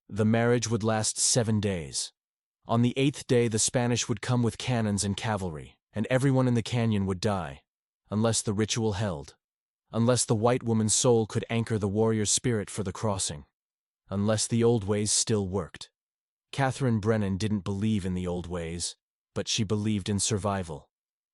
The marriage would last 7 days. On the 8th day the Spanish would come with cannons and cavalry, and everyone in the canyon would die, unless the ritual held, unless the white woman's soul could anchor the warrior's spirit for the crossing, unless the old ways still worked. Catherine Brennan didn't believe in the old ways, but she believed in survival.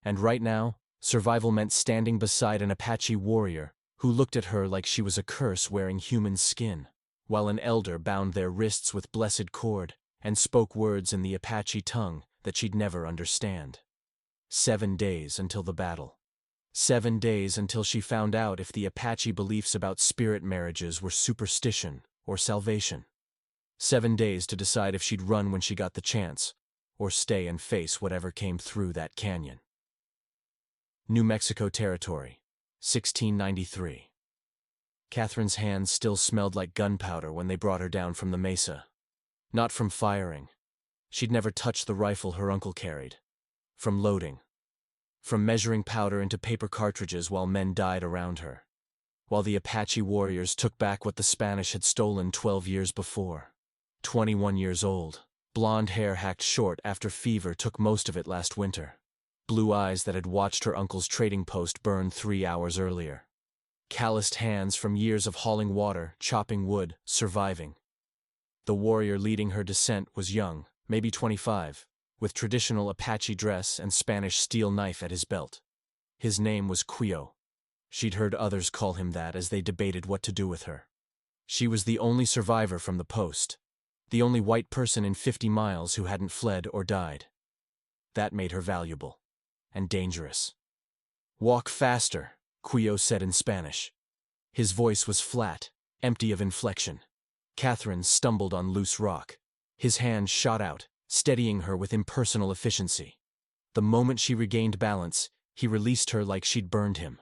And right now, survival meant standing beside an Apache warrior who looked at her like she was a curse wearing human skin, while an elder bound their wrists with blessed cord and spoke words in the Apache tongue that she'd never understand. 7 days until the battle. 7 days until she found out if the Apache beliefs about spirit marriages were superstition or salvation. 7 days to decide if she'd run when she got the chance, or stay and face whatever came through that canyon. New Mexico Territory, 1693. Catherine's hands still smelled like gunpowder when they brought her down from the mesa. Not from firing. She'd never touched the rifle her uncle carried. From loading. From measuring powder into paper cartridges while men died around her. While the Apache warriors took back what the Spanish had stolen 12 years before. 21 years old. Blonde hair hacked short after fever took most of it last winter. Blue eyes that had watched her uncle's trading post burn 3 hours earlier. Calloused hands from years of hauling water, chopping wood, surviving. The warrior leading her descent was young, maybe 25, with traditional Apache dress and Spanish steel knife at his belt. His name was Quio. She'd heard others call him that as they debated what to do with her. She was the only survivor from the post. The only white person in 50 miles who hadn't fled or died. That made her valuable. And dangerous. "Walk faster," Quio said in Spanish. His voice was flat, empty of inflection. Catherine stumbled on loose rock. His hand shot out, steadying her with impersonal efficiency. The moment she regained balance, he released her like she'd burned him.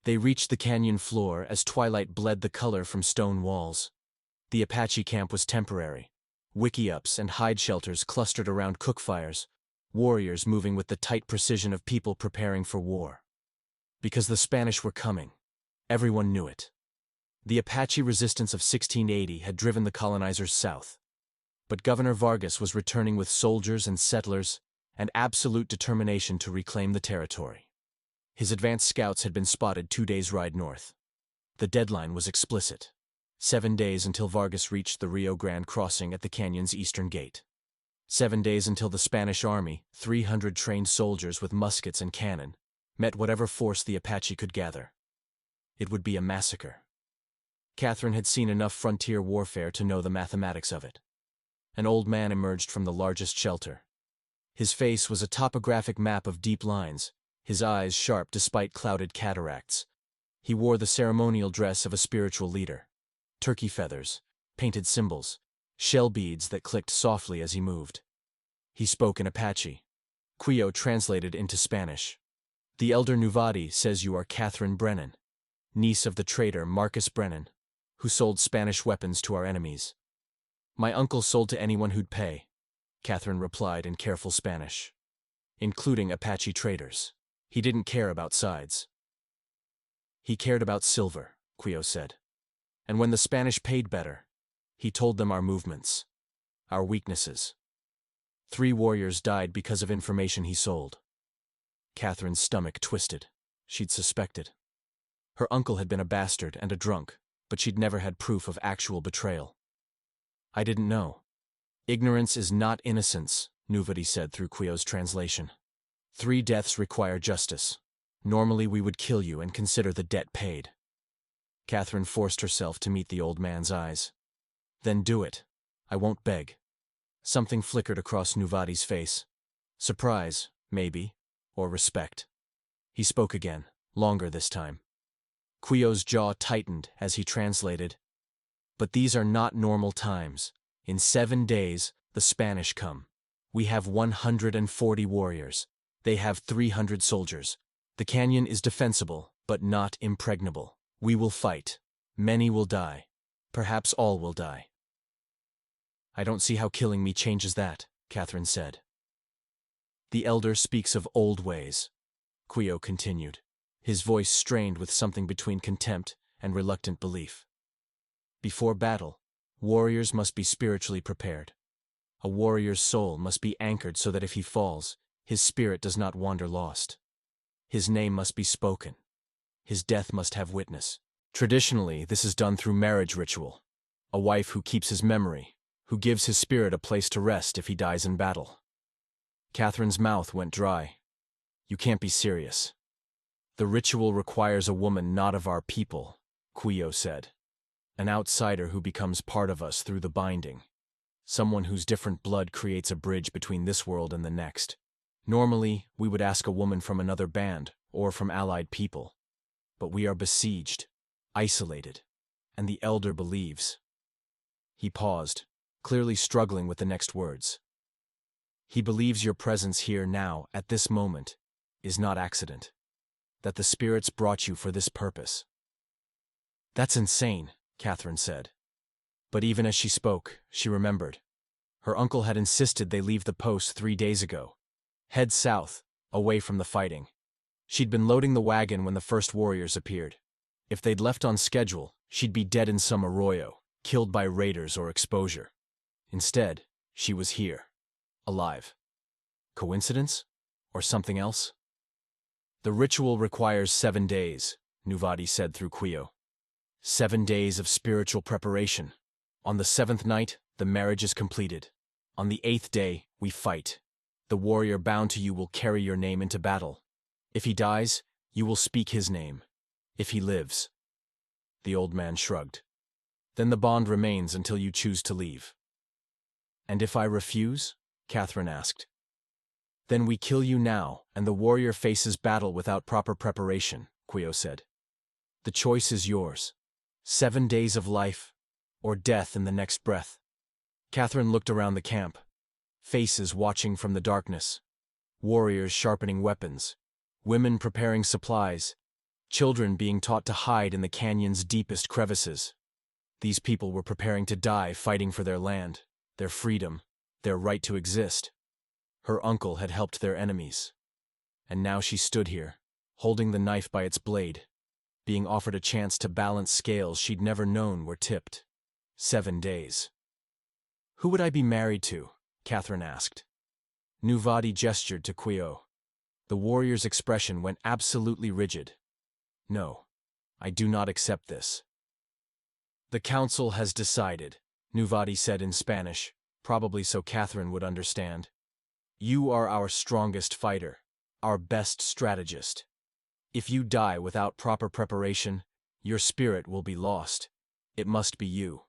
They reached the canyon floor as twilight bled the color from stone walls. The Apache camp was temporary. Wickiups and hide shelters clustered around cookfires, warriors moving with the tight precision of people preparing for war. Because the Spanish were coming. Everyone knew it. The Apache resistance of 1680 had driven the colonizers south. But Governor Vargas was returning with soldiers and settlers and absolute determination to reclaim the territory. His advance scouts had been spotted 2 days' ride north. The deadline was explicit. 7 days until Vargas reached the Rio Grande crossing at the canyon's eastern gate. 7 days until the Spanish army, 300 trained soldiers with muskets and cannon, met whatever force the Apache could gather. It would be a massacre. Catherine had seen enough frontier warfare to know the mathematics of it. An old man emerged from the largest shelter. His face was a topographic map of deep lines, his eyes sharp despite clouded cataracts. He wore the ceremonial dress of a spiritual leader. Turkey feathers, painted symbols, shell beads that clicked softly as he moved. He spoke in Apache. Quio translated into Spanish. "The elder Nuvati says you are Catherine Brennan, niece of the traitor Marcus Brennan, who sold Spanish weapons to our enemies." "My uncle sold to anyone who'd pay," Catherine replied in careful Spanish. "Including Apache traders. He didn't care about sides." "He cared about silver," Quio said. "And when the Spanish paid better, he told them our movements, our weaknesses. 3 warriors died because of information he sold." Catherine's stomach twisted. She'd suspected. Her uncle had been a bastard and a drunk, but she'd never had proof of actual betrayal. "I didn't know." "Ignorance is not innocence," Nuvati said through Quio's translation. 3 deaths require justice. Normally we would kill you and consider the debt paid." Catherine forced herself to meet the old man's eyes. "Then do it. I won't beg." Something flickered across Nuvati's face. Surprise, maybe, or respect. He spoke again, longer this time. Quio's jaw tightened as he translated. "But these are not normal times. In 7 days, the Spanish come. We have 140 warriors. They have 300 soldiers. The canyon is defensible, but not impregnable. We will fight. Many will die. Perhaps all will die." "I don't see how killing me changes that," Catherine said. "The elder speaks of old ways," Quio continued, his voice strained with something between contempt and reluctant belief. "Before battle, Warriors must be spiritually prepared. A warrior's soul must be anchored so that if he falls, his spirit does not wander lost. His name must be spoken. His death must have witness. Traditionally, this is done through marriage ritual. A wife who keeps his memory, who gives his spirit a place to rest if he dies in battle. Catherine's mouth went dry. You can't be serious. The ritual requires a woman not of our people, Quio said. An outsider who becomes part of us through the binding. Someone whose different blood creates a bridge between this world and the next. Normally, we would ask a woman from another band, or from allied people. But we are besieged, isolated, and the elder believes. He paused, clearly struggling with the next words. He believes your presence here now, at this moment, is not accident. That the spirits brought you for this purpose. That's insane, Catherine said. But even as she spoke, she remembered. Her uncle had insisted they leave the post 3 days ago. Head south, away from the fighting. She'd been loading the wagon when the first warriors appeared. If they'd left on schedule, she'd be dead in some arroyo, killed by raiders or exposure. Instead, she was here, alive. Coincidence? Or something else? The ritual requires 7 days, Nuvati said through Quio. 7 days of spiritual preparation. On the 7th night, the marriage is completed. On the 8th day, we fight. The warrior bound to you will carry your name into battle. If he dies, you will speak his name. If he lives. The old man shrugged. Then the bond remains until you choose to leave. And if I refuse? Catherine asked. Then we kill you now, and the warrior faces battle without proper preparation, Quio said. The choice is yours. 7 days of life, or death in the next breath. Catherine looked around the camp. Faces watching from the darkness. Warriors sharpening weapons. Women preparing supplies. Children being taught to hide in the canyon's deepest crevices. These people were preparing to die fighting for their land, their freedom, their right to exist. Her uncle had helped their enemies. And now she stood here, holding the knife by its blade, being offered a chance to balance scales she'd never known were tipped. 7 days. Who would I be married to? Catherine asked. Nuvati gestured to Quio. The warrior's expression went absolutely rigid. No, I do not accept this. The council has decided, Nuvati said in Spanish, probably so Catherine would understand. You are our strongest fighter, our best strategist. If you die without proper preparation, your spirit will be lost. It must be you.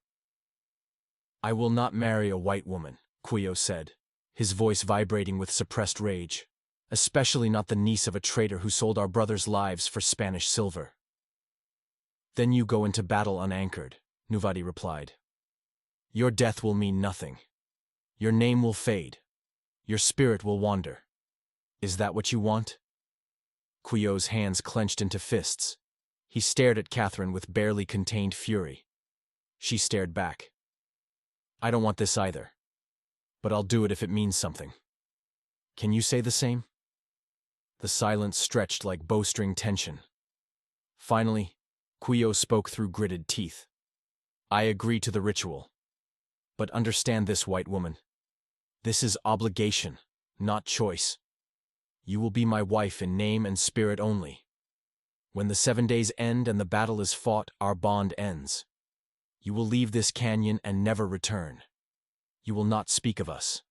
I will not marry a white woman, Quio said, his voice vibrating with suppressed rage. Especially not the niece of a traitor who sold our brothers' lives for Spanish silver. Then you go into battle unanchored, Nuvati replied. Your death will mean nothing. Your name will fade. Your spirit will wander. Is that what you want? Quio's hands clenched into fists. He stared at Catherine with barely contained fury. She stared back. I don't want this either. But I'll do it if it means something. Can you say the same? The silence stretched like bowstring tension. Finally, Quio spoke through gritted teeth. I agree to the ritual. But understand this, white woman. This is obligation, not choice. You will be my wife in name and spirit only. When the 7 days end and the battle is fought, our bond ends. You will leave this canyon and never return. You will not speak of us.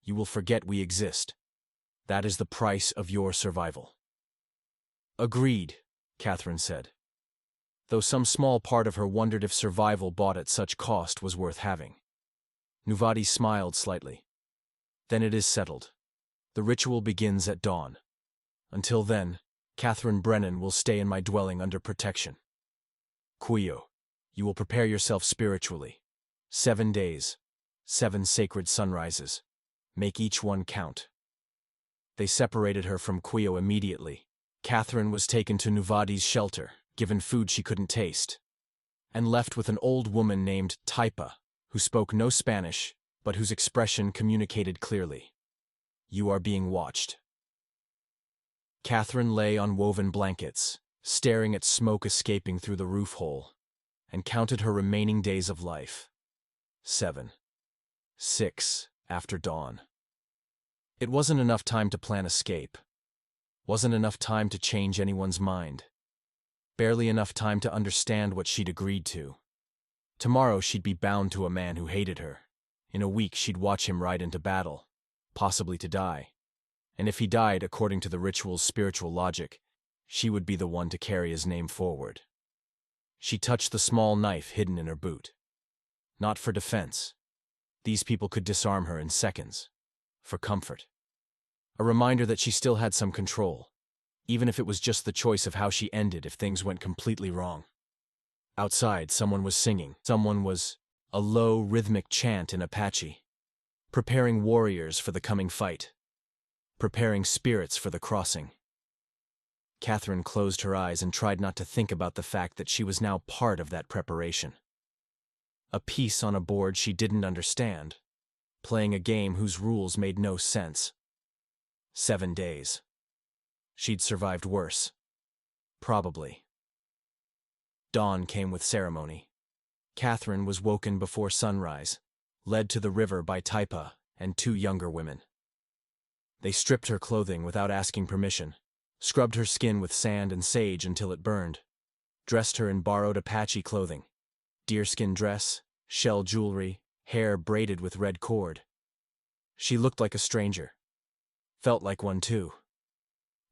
You will forget we exist. That is the price of your survival. Agreed, Catherine said. Though some small part of her wondered if survival bought at such cost was worth having. Nuvati smiled slightly. Then it is settled. The ritual begins at dawn. Until then, Catherine Brennan will stay in my dwelling under protection. Quio, you will prepare yourself spiritually. 7 days, 7 sacred sunrises. Make each one count. They separated her from Quio immediately. Catherine was taken to Nuvati's shelter, given food she couldn't taste, and left with an old woman named Taipa, who spoke no Spanish, but whose expression communicated clearly. You are being watched. Catherine lay on woven blankets, staring at smoke escaping through the roof hole, and counted her remaining days of life. 7. 6. After dawn. It wasn't enough time to plan escape. Wasn't enough time to change anyone's mind. Barely enough time to understand what she'd agreed to. Tomorrow she'd be bound to a man who hated her. In a week she'd watch him ride into battle, possibly to die. And if he died according to the ritual's spiritual logic, she would be the one to carry his name forward. She touched the small knife hidden in her boot. Not for defense. These people could disarm her in seconds. For comfort. A reminder that she still had some control, even if it was just the choice of how she ended if things went completely wrong. Outside, someone was singing. Someone was a low, rhythmic chant in Apache, preparing warriors for the coming fight, preparing spirits for the crossing. Catherine closed her eyes and tried not to think about the fact that she was now part of that preparation. A piece on a board she didn't understand, playing a game whose rules made no sense. 7 days. She'd survived worse. Probably. Dawn came with ceremony. Catherine was woken before sunrise, led to the river by Taipa and 2 younger women. They stripped her clothing without asking permission, scrubbed her skin with sand and sage until it burned, dressed her in borrowed Apache clothing, deerskin dress, shell jewelry, hair braided with red cord. She looked like a stranger. Felt like one too.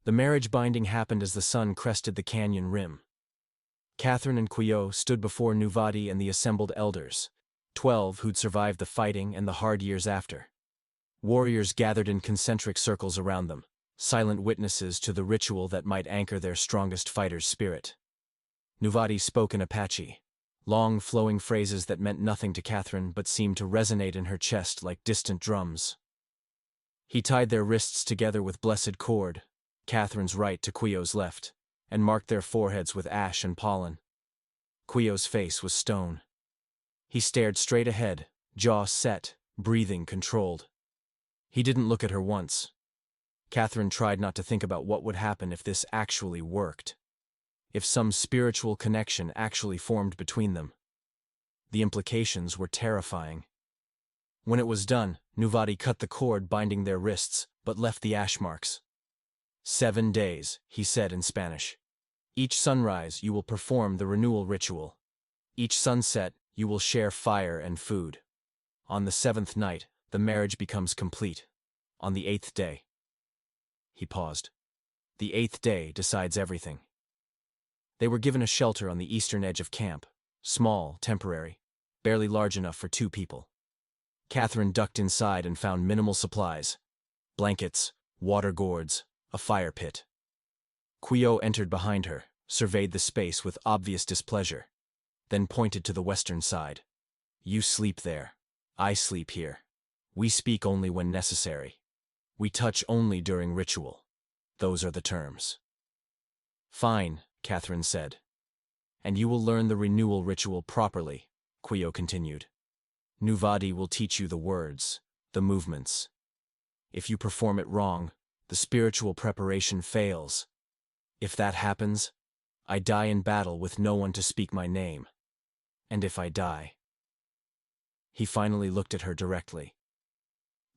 The marriage binding happened as the sun crested the canyon rim. Catherine and Quio stood before Nuvadi and the assembled elders, 12 who'd survived the fighting and the hard years after. Warriors gathered in concentric circles around them, silent witnesses to the ritual that might anchor their strongest fighter's spirit. Nuvadi spoke in Apache, long flowing phrases that meant nothing to Catherine but seemed to resonate in her chest like distant drums. He tied their wrists together with blessed cord, Catherine's right to Quio's left, and marked their foreheads with ash and pollen. Quio's face was stone. He stared straight ahead, jaw set, breathing controlled. He didn't look at her once. Catherine tried not to think about what would happen if this actually worked. If some spiritual connection actually formed between them. The implications were terrifying. When it was done, Nuvadi cut the cord binding their wrists, but left the ash marks. 7 days, he said in Spanish. Each sunrise you will perform the renewal ritual. Each sunset you will share fire and food. On the 7th night, the marriage becomes complete. On the 8th day. He paused. The 8th day decides everything. They were given a shelter on the eastern edge of camp, small, temporary, barely large enough for 2 people. Catherine ducked inside and found minimal supplies. Blankets, water gourds, a fire pit. Quio entered behind her, surveyed the space with obvious displeasure, then pointed to the western side. You sleep there. I sleep here. We speak only when necessary. We touch only during ritual. Those are the terms. Fine, Catherine said. And you will learn the renewal ritual properly, Quio continued. Nuvadi will teach you the words, the movements. If you perform it wrong, the spiritual preparation fails. If that happens, I die in battle with no one to speak my name. And if I die... He finally looked at her directly.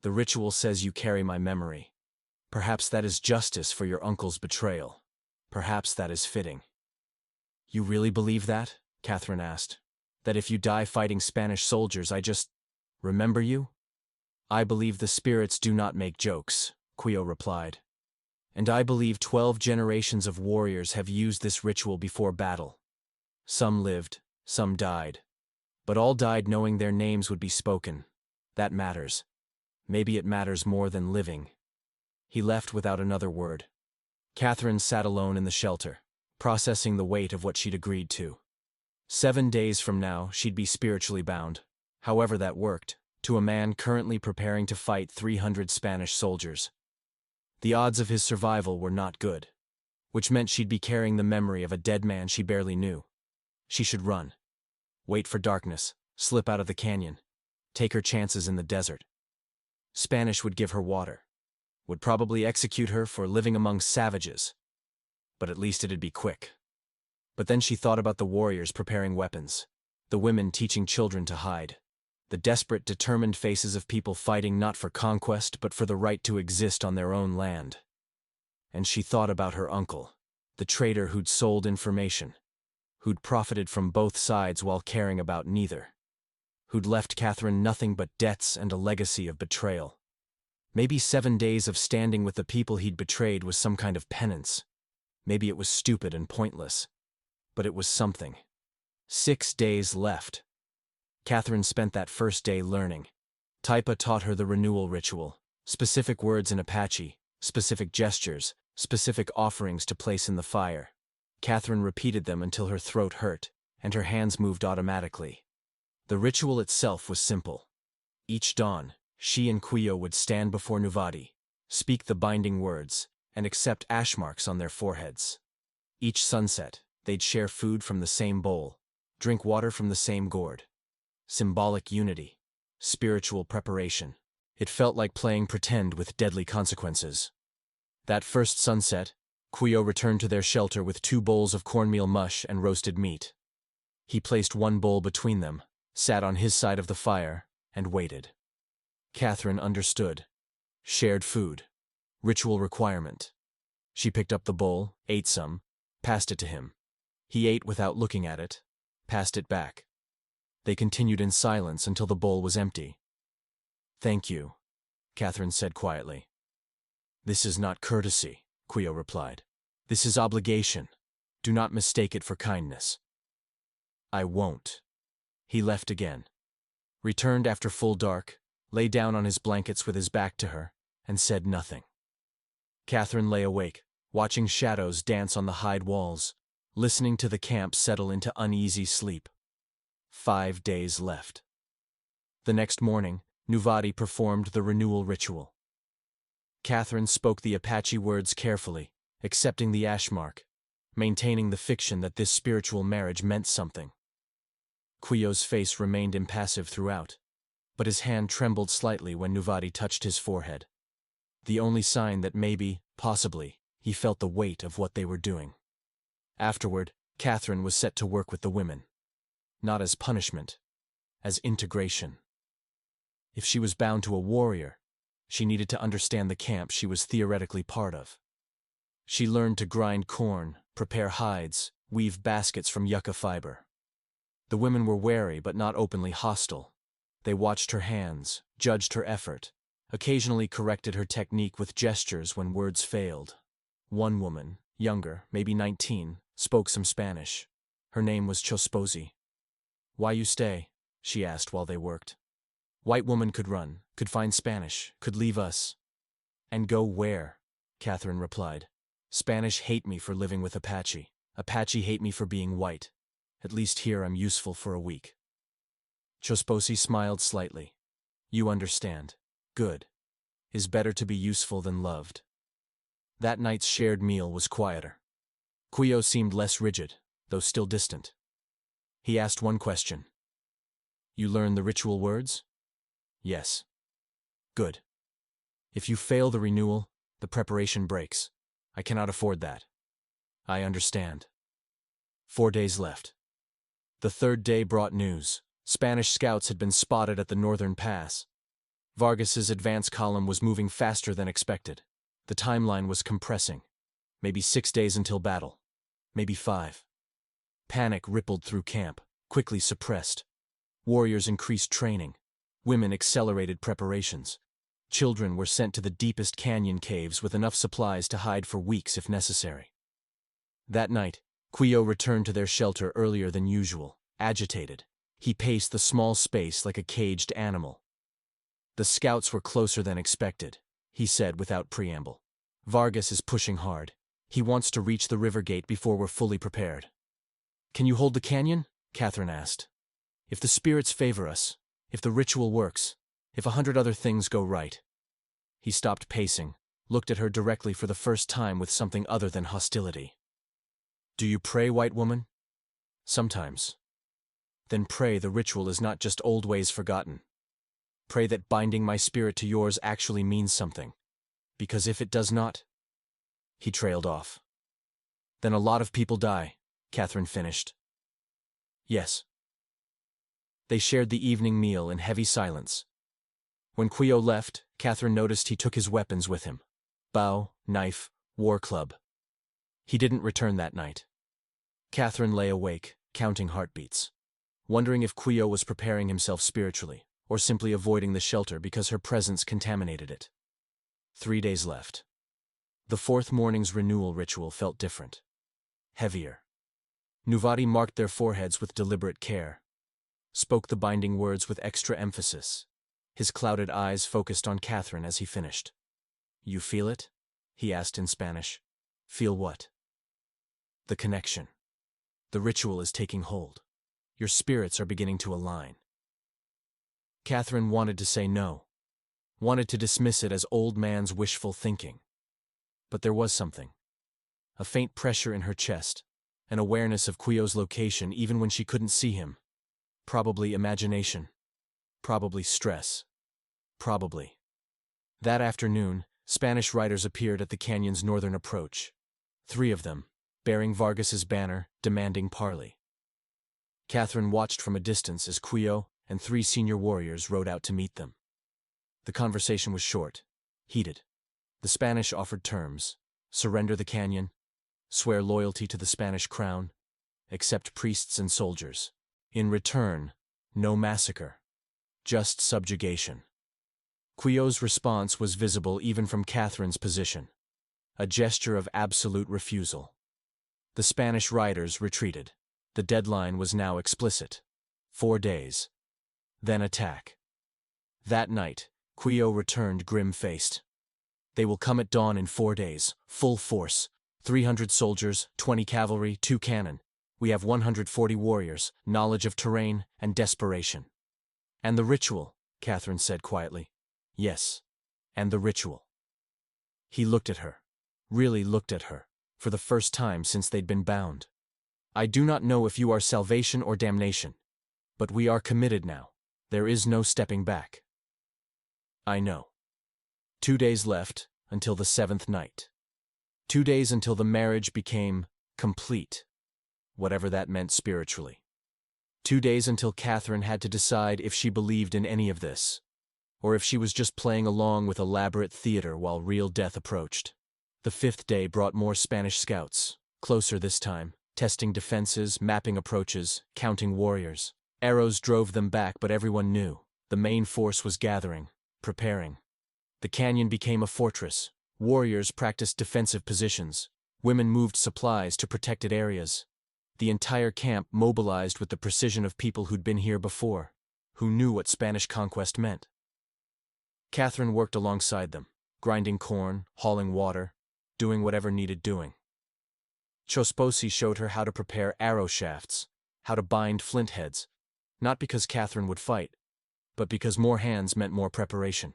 The ritual says you carry my memory. Perhaps that is justice for your uncle's betrayal. Perhaps that is fitting. You really believe that? Catherine asked. That if you die fighting Spanish soldiers, I just remember you? I believe the spirits do not make jokes, Quio replied. And I believe 12 generations of warriors have used this ritual before battle. Some lived, some died. But all died knowing their names would be spoken. That matters. Maybe it matters more than living. He left without another word. Catherine sat alone in the shelter, processing the weight of what she'd agreed to. 7 days from now, she'd be spiritually bound, however that worked, to a man currently preparing to fight 300 Spanish soldiers. The odds of his survival were not good, which meant she'd be carrying the memory of a dead man she barely knew. She should run. Wait for darkness, slip out of the canyon, take her chances in the desert. Spanish would give her water, would probably execute her for living among savages, but at least it'd be quick. But then she thought about the warriors preparing weapons, the women teaching children to hide, the desperate, determined faces of people fighting not for conquest but for the right to exist on their own land. And she thought about her uncle, the traitor who'd sold information, who'd profited from both sides while caring about neither, who'd left Catherine nothing but debts and a legacy of betrayal. Maybe 7 days of standing with the people he'd betrayed was some kind of penance. Maybe it was stupid and pointless, but it was something. 6 days left. Catherine spent that first day learning. Taipa taught her the renewal ritual, specific words in Apache, specific gestures, specific offerings to place in the fire. Catherine repeated them until her throat hurt, and her hands moved automatically. The ritual itself was simple. Each dawn, she and Kuyo would stand before Nuvadi, speak the binding words, and accept ash marks on their foreheads. Each sunset, they'd share food from the same bowl, drink water from the same gourd. Symbolic unity, spiritual preparation. It felt like playing pretend with deadly consequences. That first sunset, Kuyo returned to their shelter with 2 bowls of cornmeal mush and roasted meat. He placed one bowl between them, sat on his side of the fire, and waited. Catherine understood. Shared food. Ritual requirement. She picked up the bowl, ate some, passed it to him. He ate without looking at it, passed it back. They continued in silence until the bowl was empty. "Thank you," Catherine said quietly. "This is not courtesy," Kuyo replied. "This is obligation. Do not mistake it for kindness." "I won't." He left again. Returned after full dark, lay down on his blankets with his back to her, and said nothing. Catherine lay awake, watching shadows dance on the hide walls, listening to the camp settle into uneasy sleep. 5 days left. The next morning, Nuvadi performed the renewal ritual. Catherine spoke the Apache words carefully, accepting the ash mark, maintaining the fiction that this spiritual marriage meant something. Kuyo's face remained impassive throughout, but his hand trembled slightly when Nuvadi touched his forehead. The only sign that maybe, possibly, he felt the weight of what they were doing. Afterward, Catherine was set to work with the women. Not as punishment, as integration. If she was bound to a warrior, she needed to understand the camp she was theoretically part of. She learned to grind corn, prepare hides, weave baskets from yucca fiber. The women were wary but not openly hostile. They watched her hands, judged her effort, occasionally corrected her technique with gestures when words failed. One woman, younger, maybe 19, spoke some Spanish. Her name was Chosposi. "Why you stay?" she asked while they worked. "White woman could run, could find Spanish, could leave us." "And go where?" Catherine replied. "Spanish hate me for living with Apache. Apache hate me for being white. At least here I'm useful for a week." Chosposi smiled slightly. "You understand. Good. Is better to be useful than loved." That night's shared meal was quieter. Kuyo seemed less rigid, though still distant. He asked one question. "You learn the ritual words?" "Yes." "Good. If you fail the renewal, the preparation breaks. I cannot afford that." "I understand." 4 days left. The third day brought news. Spanish scouts had been spotted at the northern pass. Vargas's advance column was moving faster than expected. The timeline was compressing. Maybe 6 days until battle. Maybe 5. Panic rippled through camp, quickly suppressed. Warriors increased training. Women accelerated preparations. Children were sent to the deepest canyon caves with enough supplies to hide for weeks if necessary. That night, Kuyo returned to their shelter earlier than usual, agitated. He paced the small space like a caged animal. "The scouts were closer than expected," he said without preamble. "Vargas is pushing hard. He wants to reach the river gate before we're fully prepared." "Can you hold the canyon?" Catherine asked. "If the spirits favor us, if the ritual works, if 100 other things go right." He stopped pacing, looked at her directly for the first time with something other than hostility. "Do you pray, white woman?" "Sometimes." "Then pray the ritual is not just old ways forgotten. Pray that binding my spirit to yours actually means something. Because if it does not—" He trailed off. "Then a lot of people die," Catherine finished. "Yes." They shared the evening meal in heavy silence. When Quio left, Catherine noticed he took his weapons with him. Bow, knife, war club. He didn't return that night. Catherine lay awake, counting heartbeats, wondering if Quio was preparing himself spiritually, or simply avoiding the shelter because her presence contaminated it. 3 days left. The fourth morning's renewal ritual felt different. Heavier. Nuvati marked their foreheads with deliberate care, spoke the binding words with extra emphasis. His clouded eyes focused on Catherine as he finished. "You feel it?" he asked in Spanish. "Feel what?" "The connection. The ritual is taking hold. Your spirits are beginning to align." Catherine wanted to say no, wanted to dismiss it as old man's wishful thinking. But there was something. A faint pressure in her chest, an awareness of Quio's location even when she couldn't see him. Probably imagination. Probably stress. Probably. That afternoon, Spanish riders appeared at the canyon's northern approach. 3 of them, bearing Vargas's banner, demanding parley. Catherine watched from a distance as Quio and 3 senior warriors rode out to meet them. The conversation was short, heated. The Spanish offered terms: surrender the canyon, swear loyalty to the Spanish crown, accept priests and soldiers. In return, no massacre, just subjugation. Quio's response was visible even from Catherine's position, a gesture of absolute refusal. The Spanish riders retreated. The deadline was now explicit: 4 days. Then attack. That night, Quio returned grim-faced. "They will come at dawn in 4 days, full force. 300 soldiers, 20 cavalry, 2 cannon. We have 140 warriors, knowledge of terrain, and desperation." "And the ritual," Catherine said quietly. "Yes, and the ritual." He looked at her, really looked at her, for the first time since they'd been bound. "I do not know if you are salvation or damnation, but we are committed now. There is no stepping back." "I know." 2 days left, until the 7th night. 2 days until the marriage became complete, whatever that meant spiritually. 2 days until Catherine had to decide if she believed in any of this, or if she was just playing along with elaborate theater while real death approached. The 5th day brought more Spanish scouts, closer this time, testing defenses, mapping approaches, counting warriors. Arrows drove them back, but everyone knew the main force was gathering, preparing. The canyon became a fortress. Warriors practiced defensive positions. Women moved supplies to protected areas. The entire camp mobilized with the precision of people who'd been here before, who knew what Spanish conquest meant. Catherine worked alongside them, grinding corn, hauling water, doing whatever needed doing. Chosposi showed her how to prepare arrow shafts, how to bind flint heads, not because Catherine would fight, but because more hands meant more preparation.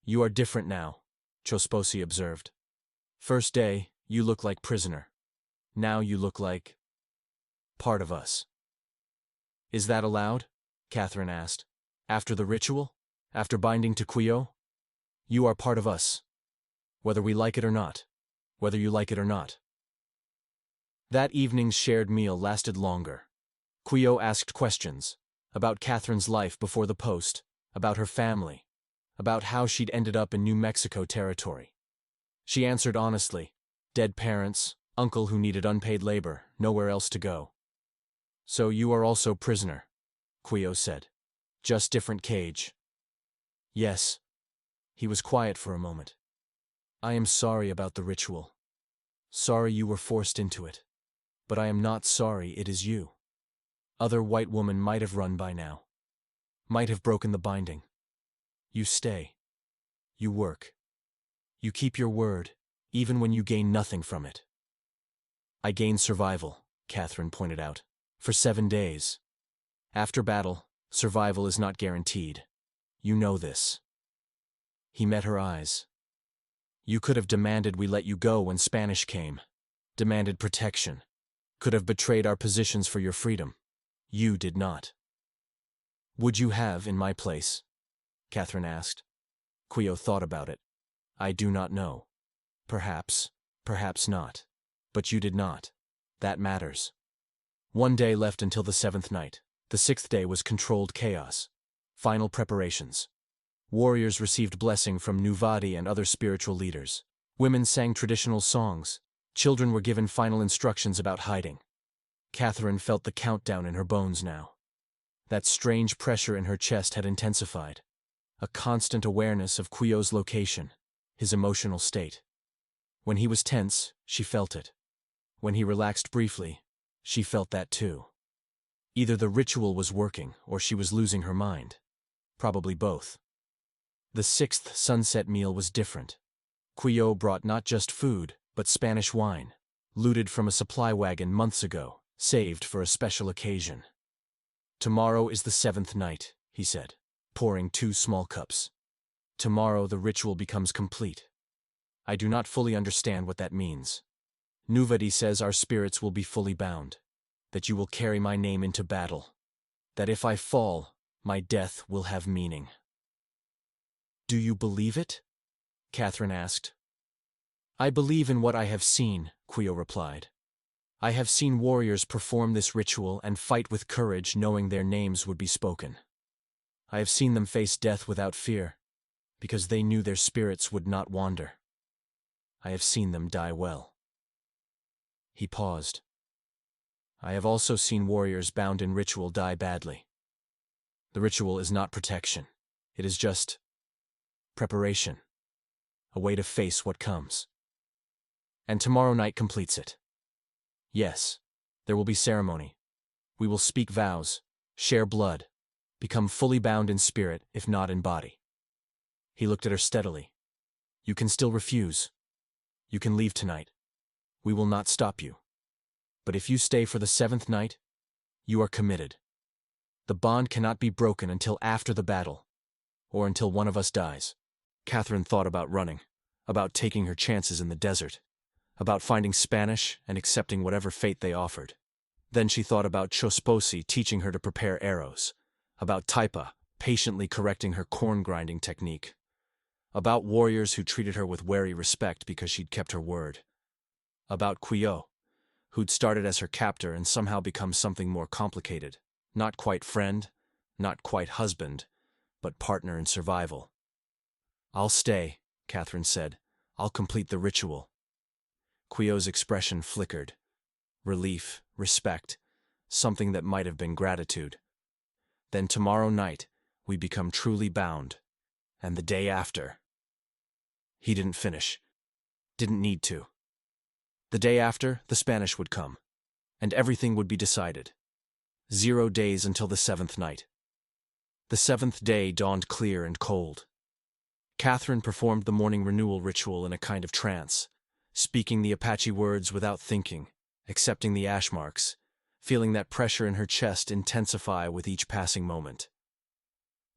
"You are different now," Chosposi observed. "First day, you look like prisoner. Now you look like part of us." "Is that allowed?" Catherine asked. "After the ritual? After binding to Quio? You are part of us. Whether we like it or not. Whether you like it or not." That evening's shared meal lasted longer. Quio asked questions about Catherine's life before the post, about her family, about how she'd ended up in New Mexico territory. She answered honestly: dead parents, uncle who needed unpaid labor, nowhere else to go. "So you are also prisoner," Quio said. "Just different cage." "Yes." He was quiet for a moment. "I am sorry about the ritual. Sorry you were forced into it. But I am not sorry it is you. Other white women might have run by now. Might have broken the binding. You stay. You work. You keep your word, even when you gain nothing from it." "I gained survival," Catherine pointed out, "for 7 days. After battle, survival is not guaranteed. You know this." He met her eyes. "You could have demanded we let you go when Spanish came. Demanded protection. Could have betrayed our positions for your freedom. You did not." "Would you have in my place?" Catherine asked. Quio thought about it. "I do not know. Perhaps, perhaps not. But you did not. That matters." 1 day left until the 7th night. The 6th day was controlled chaos. Final preparations. Warriors received blessing from Nuvadi and other spiritual leaders. Women sang traditional songs. Children were given final instructions about hiding. Catherine felt the countdown in her bones now. That strange pressure in her chest had intensified. A constant awareness of Quiyo's location, his emotional state. When he was tense, she felt it. When he relaxed briefly, she felt that too. Either the ritual was working or she was losing her mind. Probably both. The 6th sunset meal was different. Quiyo brought not just food, but Spanish wine, looted from a supply wagon months ago, saved for a special occasion. Tomorrow is the 7th night, he said, pouring 2 small cups. Tomorrow the ritual becomes complete. I do not fully understand what that means. Nuvadi says our spirits will be fully bound, that you will carry my name into battle, that if I fall, my death will have meaning. Do you believe it? Catherine asked. I believe in what I have seen, Quiyo replied. I have seen warriors perform this ritual and fight with courage knowing their names would be spoken. I have seen them face death without fear, because they knew their spirits would not wander. I have seen them die well. He paused. I have also seen warriors bound in ritual die badly. The ritual is not protection. It is just preparation, a way to face what comes. And tomorrow night completes it. Yes, there will be ceremony. We will speak vows, share blood, become fully bound in spirit, if not in body. He looked at her steadily. You can still refuse. You can leave tonight. We will not stop you. But if you stay for the 7th night, you are committed. The bond cannot be broken until after the battle, or until one of us dies. Catherine thought about running, about taking her chances in the desert, about finding Spanish and accepting whatever fate they offered. Then she thought about Chosposi teaching her to prepare arrows, about Taipa patiently correcting her corn-grinding technique, about warriors who treated her with wary respect because she'd kept her word, about Quiyo, who'd started as her captor and somehow become something more complicated, not quite friend, not quite husband, but partner in survival. I'll stay, Catherine said. I'll complete the ritual. Quiyo's expression flickered. Relief, respect, something that might have been gratitude. Then tomorrow night, we become truly bound. And the day after. He didn't finish. Didn't need to. The day after, the Spanish would come. And everything would be decided. 0 days until the 7th night. The 7th day dawned clear and cold. Catherine performed the morning renewal ritual in a kind of trance, speaking the Apache words without thinking, accepting the ash marks, feeling that pressure in her chest intensify with each passing moment.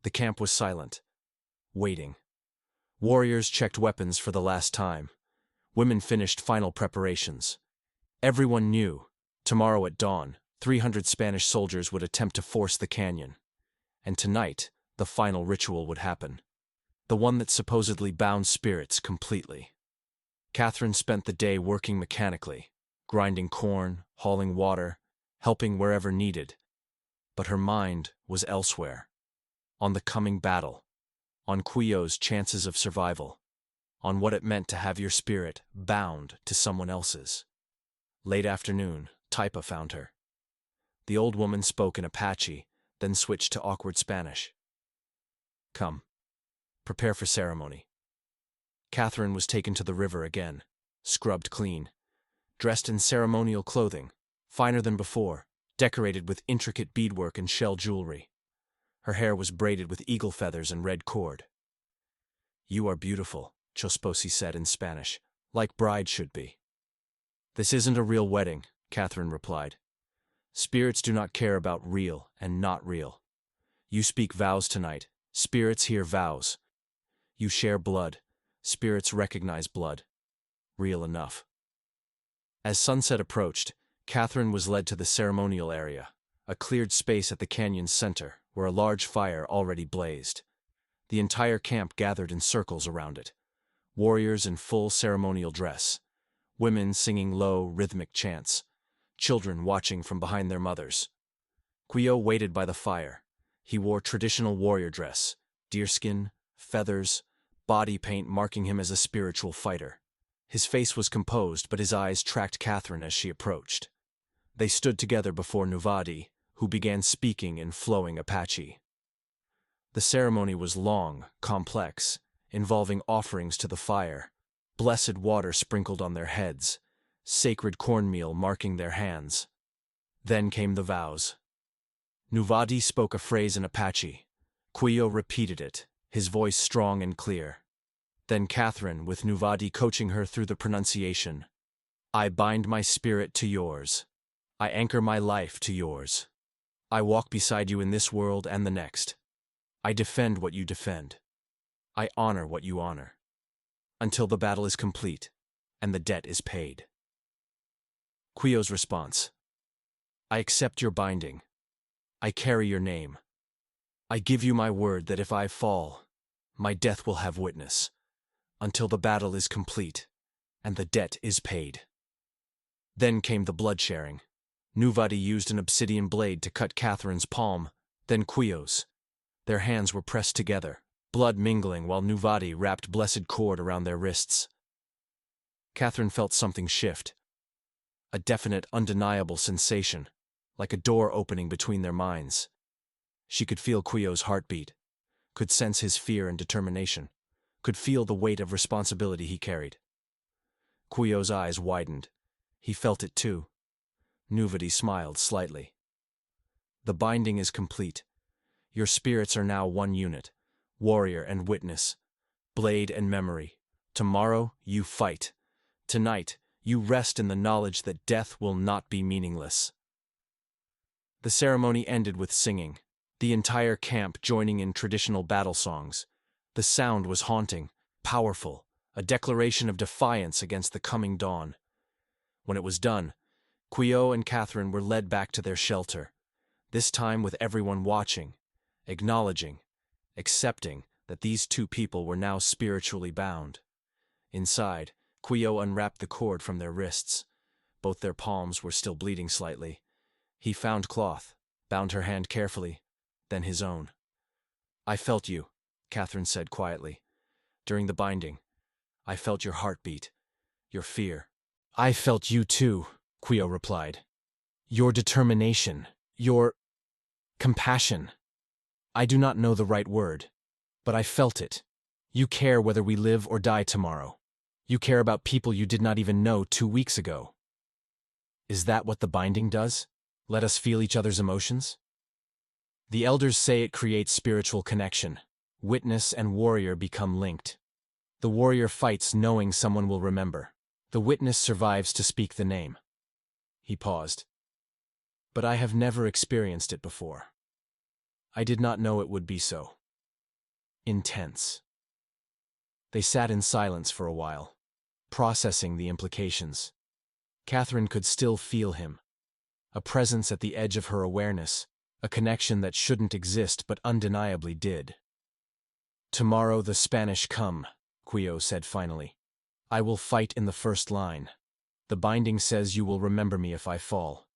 The camp was silent, waiting. Warriors checked weapons for the last time. Women finished final preparations. Everyone knew, tomorrow at dawn, 300 Spanish soldiers would attempt to force the canyon. And tonight, the final ritual would happen. The one that supposedly bound spirits completely. Catherine spent the day working mechanically, grinding corn, hauling water, helping wherever needed. But her mind was elsewhere. On the coming battle. On Quiyo's chances of survival. On what it meant to have your spirit bound to someone else's. Late afternoon, Taipa found her. The old woman spoke in Apache, then switched to awkward Spanish. Come. Prepare for ceremony. Catherine was taken to the river again, scrubbed clean, dressed in ceremonial clothing, finer than before, decorated with intricate beadwork and shell jewelry. Her hair was braided with eagle feathers and red cord. You are beautiful, Chosposi said in Spanish, like brides should be. This isn't a real wedding, Catherine replied. Spirits do not care about real and not real. You speak vows tonight, spirits hear vows. You share blood, spirits recognize blood. Real enough. As sunset approached, Catherine was led to the ceremonial area, a cleared space at the canyon's center, where a large fire already blazed. The entire camp gathered in circles around it. Warriors in full ceremonial dress. Women singing low, rhythmic chants. Children watching from behind their mothers. Quio waited by the fire. He wore traditional warrior dress, deerskin, feathers, body paint marking him as a spiritual fighter. His face was composed, but his eyes tracked Catherine as she approached. They stood together before Nuvadi, who began speaking in flowing Apache. The ceremony was long, complex, involving offerings to the fire, blessed water sprinkled on their heads, sacred cornmeal marking their hands. Then came the vows. Nuvadi spoke a phrase in Apache. Quio repeated it, his voice strong and clear. Then Catherine, with Nuvadi coaching her through the pronunciation. I bind my spirit to yours. I anchor my life to yours. I walk beside you in this world and the next. I defend what you defend. I honor what you honor. Until the battle is complete and the debt is paid. Quio's response. I accept your binding. I carry your name. I give you my word that if I fall, my death will have witness, until the battle is complete and the debt is paid. Then came the blood-sharing. Nuvadi used an obsidian blade to cut Catherine's palm, then Quio's. Their hands were pressed together, blood mingling while Nuvadi wrapped blessed cord around their wrists. Catherine felt something shift. A definite, undeniable sensation, like a door opening between their minds. She could feel Quio's heartbeat, could sense his fear and determination, could feel the weight of responsibility he carried. Quio's eyes widened. He felt it too. Nuvadi smiled slightly. The binding is complete. Your spirits are now one unit, warrior and witness, blade and memory. Tomorrow, you fight. Tonight, you rest in the knowledge that death will not be meaningless. The ceremony ended with singing, the entire camp joining in traditional battle songs. The sound was haunting, powerful, a declaration of defiance against the coming dawn. When it was done, Quio and Catherine were led back to their shelter, this time with everyone watching, acknowledging, accepting that these two people were now spiritually bound. Inside, Quio unwrapped the cord from their wrists. Both their palms were still bleeding slightly. He found cloth, bound her hand carefully, then his own. I felt you, Catherine said quietly. During the binding, I felt your heartbeat, your fear. I felt you too, Quio replied. Your determination, your compassion. I do not know the right word, but I felt it. You care whether we live or die tomorrow. You care about people you did not even know 2 weeks ago. Is that what the binding does? Let us feel each other's emotions? The elders say it creates spiritual connection. Witness and warrior become linked. The warrior fights knowing someone will remember. The witness survives to speak the name. He paused. But I have never experienced it before. I did not know it would be so intense. They sat in silence for a while, processing the implications. Catherine could still feel him, a presence at the edge of her awareness, a connection that shouldn't exist but undeniably did. Tomorrow the Spanish come, Quio said finally. I will fight in the first line. The binding says you will remember me if I fall.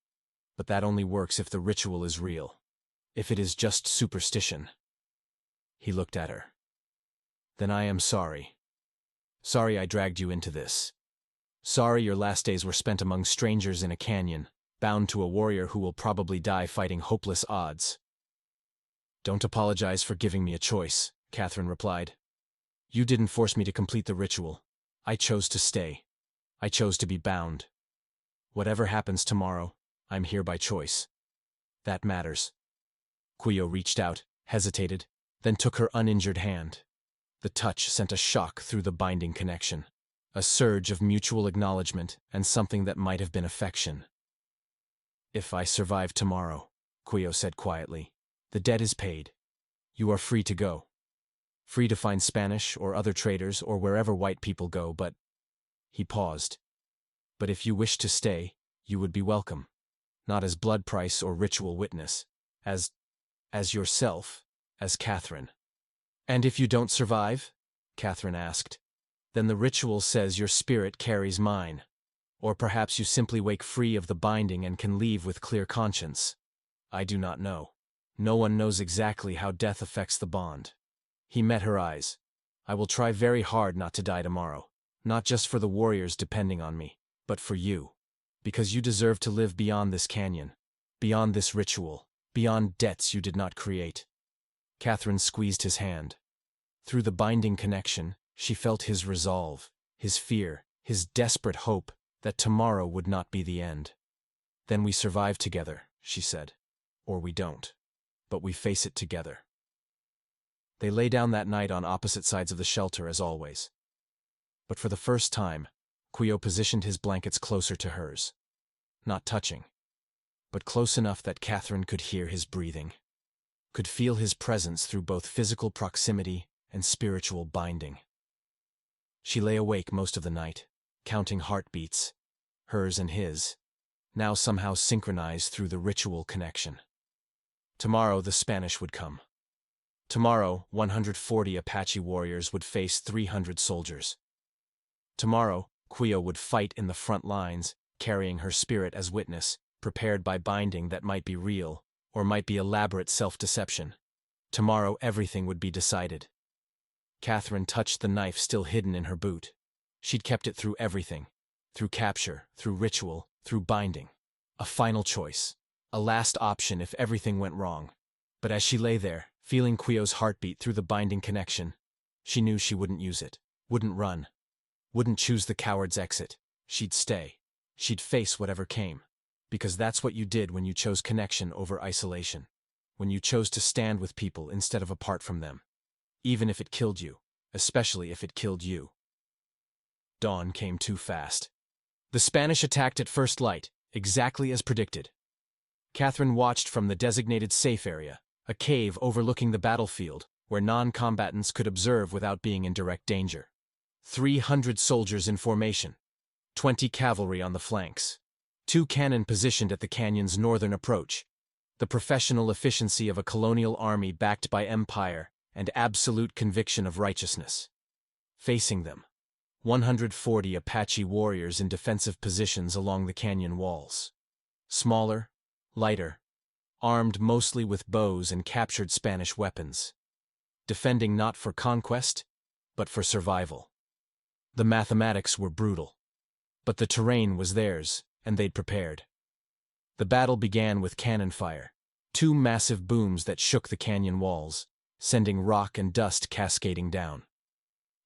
But that only works if the ritual is real. If it is just superstition. He looked at her. Then I am sorry. Sorry I dragged you into this. Sorry your last days were spent among strangers in a canyon, bound to a warrior who will probably die fighting hopeless odds. Don't apologize for giving me a choice, Catherine replied. You didn't force me to complete the ritual. I chose to stay. I chose to be bound. Whatever happens tomorrow, I'm here by choice. That matters. Quio reached out, hesitated, then took her uninjured hand. The touch sent a shock through the binding connection, a surge of mutual acknowledgement and something that might have been affection. If I survive tomorrow, Quio said quietly, the debt is paid. You are free to go. Free to find Spanish or other traders or wherever white people go, but... He paused. But if you wish to stay, you would be welcome. Not as blood price or ritual witness. As yourself, as Catherine. And if you don't survive? Catherine asked. Then the ritual says your spirit carries mine. Or perhaps you simply wake free of the binding and can leave with clear conscience. I do not know. No one knows exactly how death affects the bond. He met her eyes. I will try very hard not to die tomorrow. Not just for the warriors depending on me, but for you. Because you deserve to live beyond this canyon, beyond this ritual, beyond debts you did not create. Catherine squeezed his hand. Through the binding connection, she felt his resolve, his fear, his desperate hope that tomorrow would not be the end. Then we survive together, she said. Or we don't. But we face it together. They lay down that night on opposite sides of the shelter as always. But for the first time, Kuyo positioned his blankets closer to hers. Not touching, but close enough that Catherine could hear his breathing, could feel his presence through both physical proximity and spiritual binding. She lay awake most of the night, counting heartbeats, hers and his, now somehow synchronized through the ritual connection. Tomorrow the Spanish would come. Tomorrow, 140 Apache warriors would face 300 soldiers. Tomorrow, Kuyo would fight in the front lines, carrying her spirit as witness, prepared by binding that might be real, or might be elaborate self-deception. Tomorrow everything would be decided. Catherine touched the knife still hidden in her boot. She'd kept it through everything. Through capture, through ritual, through binding. A final choice. A last option if everything went wrong. But as she lay there, feeling Kuyo's heartbeat through the binding connection, she knew she wouldn't use it, wouldn't run, wouldn't choose the coward's exit. She'd stay. She'd face whatever came. Because that's what you did when you chose connection over isolation. When you chose to stand with people instead of apart from them. Even if it killed you. Especially if it killed you. Dawn came too fast. The Spanish attacked at first light, exactly as predicted. Catherine watched from the designated safe area, a cave overlooking the battlefield, where non-combatants could observe without being in direct danger. 300 soldiers in formation. 20 cavalry on the flanks. 2 cannon positioned at the canyon's northern approach. The professional efficiency of a colonial army backed by empire and absolute conviction of righteousness. Facing them, 140 Apache warriors in defensive positions along the canyon walls. Smaller, lighter, armed mostly with bows and captured Spanish weapons. Defending not for conquest, but for survival. The mathematics were brutal. But the terrain was theirs, and they'd prepared. The battle began with cannon fire, 2 massive booms that shook the canyon walls, sending rock and dust cascading down.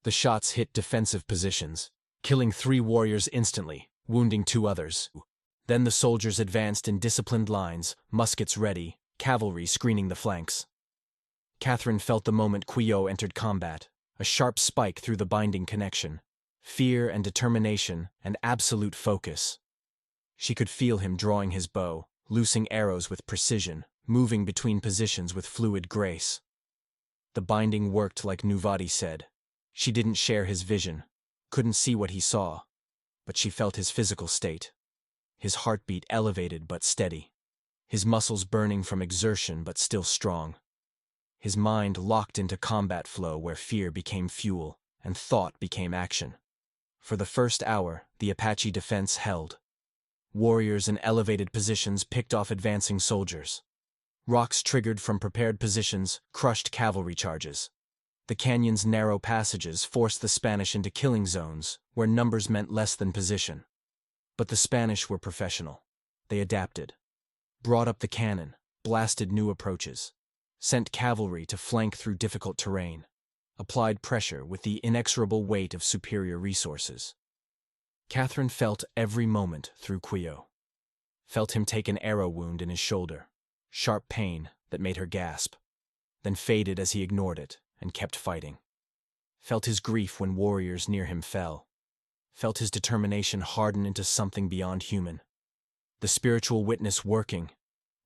The shots hit defensive positions, killing 3 warriors instantly, wounding 2 others. Then the soldiers advanced in disciplined lines, muskets ready, cavalry screening the flanks. Catherine felt the moment Kuyo entered combat, a sharp spike through the binding connection. Fear and determination and absolute focus. She could feel him drawing his bow, loosing arrows with precision, moving between positions with fluid grace. The binding worked like Nuvati said. She didn't share his vision, couldn't see what he saw, but she felt his physical state. His heartbeat elevated but steady. His muscles burning from exertion but still strong. His mind locked into combat flow where fear became fuel and thought became action. For the first hour, the Apache defense held. Warriors in elevated positions picked off advancing soldiers. Rocks triggered from prepared positions crushed cavalry charges. The canyon's narrow passages forced the Spanish into killing zones, where numbers meant less than position. But the Spanish were professional. They adapted. Brought up the cannon, blasted new approaches. Sent cavalry to flank through difficult terrain. Applied pressure with the inexorable weight of superior resources. Catherine felt every moment through Kuyo. Felt him take an arrow wound in his shoulder, sharp pain that made her gasp, then faded as he ignored it and kept fighting. Felt his grief when warriors near him fell. Felt his determination harden into something beyond human. The spiritual witness working,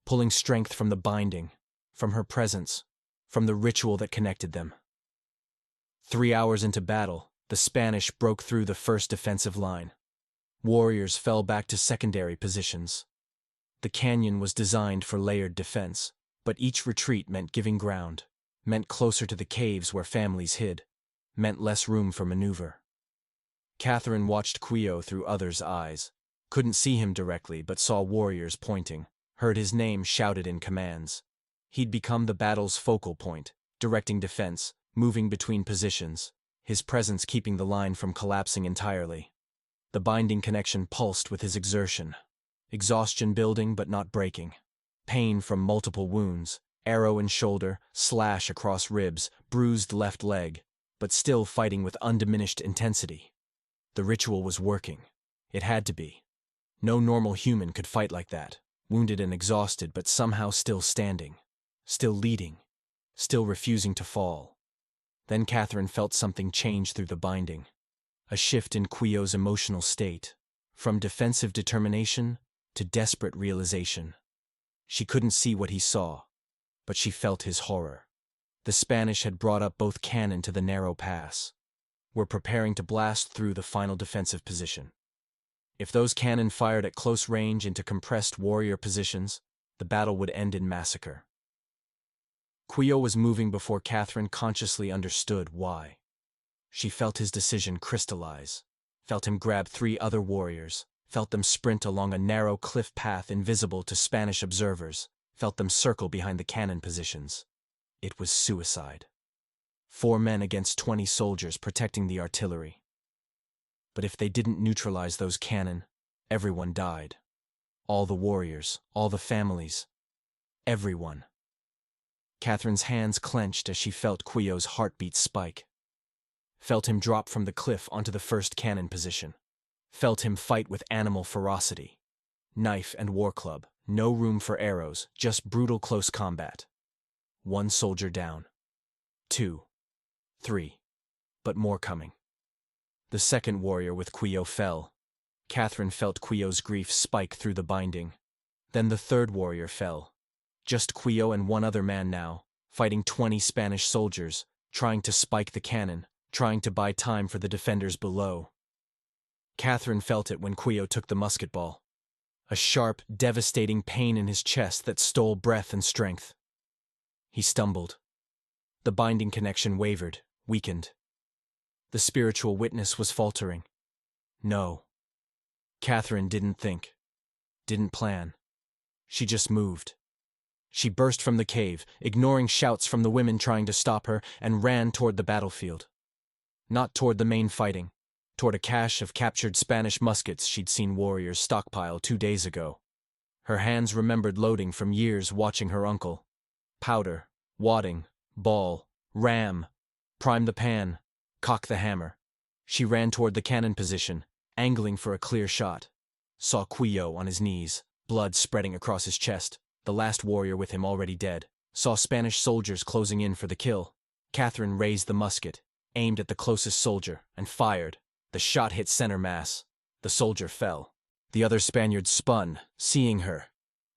pulling strength from the binding, from her presence, from the ritual that connected them. 3 hours into battle, the Spanish broke through the first defensive line. Warriors fell back to secondary positions. The canyon was designed for layered defense, but each retreat meant giving ground, meant closer to the caves where families hid, meant less room for maneuver. Catherine watched Kuyo through others' eyes, couldn't see him directly but saw warriors pointing, heard his name shouted in commands. He'd become the battle's focal point, directing defense, moving between positions, his presence keeping the line from collapsing entirely. The binding connection pulsed with his exertion. Exhaustion building but not breaking. Pain from multiple wounds, arrow in shoulder, slash across ribs, bruised left leg, but still fighting with undiminished intensity. The ritual was working. It had to be. No normal human could fight like that, wounded and exhausted but somehow still standing, still leading, still refusing to fall. Then Catherine felt something change through the binding. A shift in Quio's emotional state, from defensive determination to desperate realization. She couldn't see what he saw, but she felt his horror. The Spanish had brought up both cannon to the narrow pass, were preparing to blast through the final defensive position. If those cannon fired at close range into compressed warrior positions, the battle would end in massacre. Quio was moving before Catherine consciously understood why. She felt his decision crystallize, felt him grab 3 other warriors, felt them sprint along a narrow cliff path invisible to Spanish observers, felt them circle behind the cannon positions. It was suicide. 4 men against 20 soldiers protecting the artillery. But if they didn't neutralize those cannon, everyone died. All the warriors, all the families, everyone. Catherine's hands clenched as she felt Quio's heartbeat spike. Felt him drop from the cliff onto the first cannon position. Felt him fight with animal ferocity. Knife and war club, no room for arrows, just brutal close combat. 1 soldier down. 2. 3. But more coming. The second warrior with Quio fell. Catherine felt Quio's grief spike through the binding. Then the third warrior fell. Just Quio and 1 other man now, fighting 20 Spanish soldiers, trying to spike the cannon, trying to buy time for the defenders below. Catherine felt it when Quio took the musket ball. A sharp, devastating pain in his chest that stole breath and strength. He stumbled. The binding connection wavered, weakened. The spiritual witness was faltering. No. Catherine didn't think. Didn't plan. She just moved. She burst from the cave, ignoring shouts from the women trying to stop her, and ran toward the battlefield. Not toward the main fighting, toward a cache of captured Spanish muskets she'd seen warriors stockpile 2 days ago. Her hands remembered loading from years watching her uncle. Powder, wadding, ball, ram, prime the pan, cock the hammer. She ran toward the cannon position, angling for a clear shot. Saw Quio on his knees, blood spreading across his chest, the last warrior with him already dead. Saw Spanish soldiers closing in for the kill. Catherine raised the musket, aimed at the closest soldier, and fired. The shot hit center mass. The soldier fell. The other Spaniards spun, seeing her.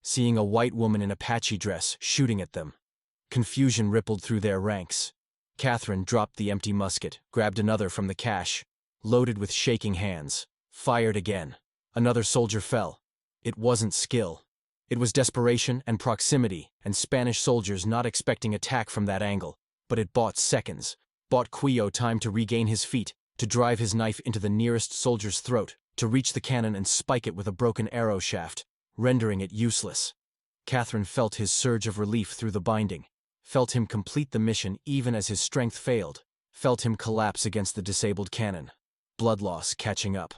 Seeing a white woman in Apache dress shooting at them. Confusion rippled through their ranks. Catherine dropped the empty musket, grabbed another from the cache, loaded with shaking hands, fired again. Another soldier fell. It wasn't skill. It was desperation and proximity, and Spanish soldiers not expecting attack from that angle. But it bought seconds, bought Quio time to regain his feet, to drive his knife into the nearest soldier's throat, to reach the cannon and spike it with a broken arrow shaft, rendering it useless. Catherine felt his surge of relief through the binding, felt him complete the mission even as his strength failed, felt him collapse against the disabled cannon, blood loss catching up.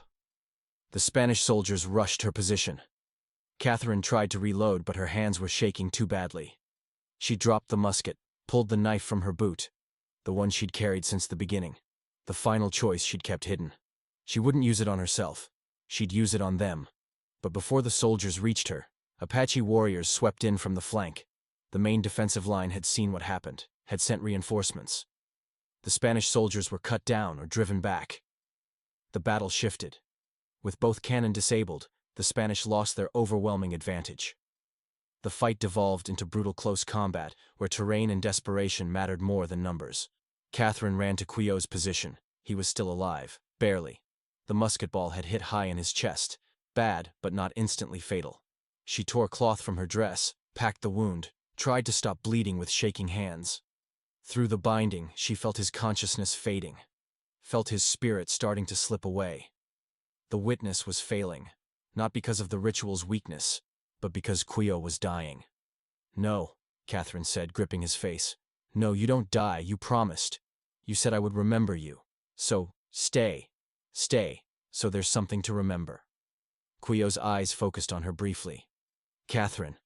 The Spanish soldiers rushed her position. Catherine tried to reload, but her hands were shaking too badly. She dropped the musket, pulled the knife from her boot, the one she'd carried since the beginning, the final choice she'd kept hidden. She wouldn't use it on herself. She'd use it on them. But before the soldiers reached her, Apache warriors swept in from the flank. The main defensive line had seen what happened, had sent reinforcements. The Spanish soldiers were cut down or driven back. The battle shifted. With both cannon disabled, the Spanish lost their overwhelming advantage. The fight devolved into brutal close combat, where terrain and desperation mattered more than numbers. Catherine ran to Quio's position. He was still alive, barely. The musket ball had hit high in his chest, bad but not instantly fatal. She tore cloth from her dress, packed the wound, tried to stop bleeding with shaking hands. Through the binding, she felt his consciousness fading, felt his spirit starting to slip away. The witness was failing, not because of the ritual's weakness, but because Cuyo was dying. "No," Catherine said, gripping his face. "No, you don't die, you promised. You said I would remember you. So, stay. Stay, so there's something to remember." Cuyo's eyes focused on her briefly. "Catherine."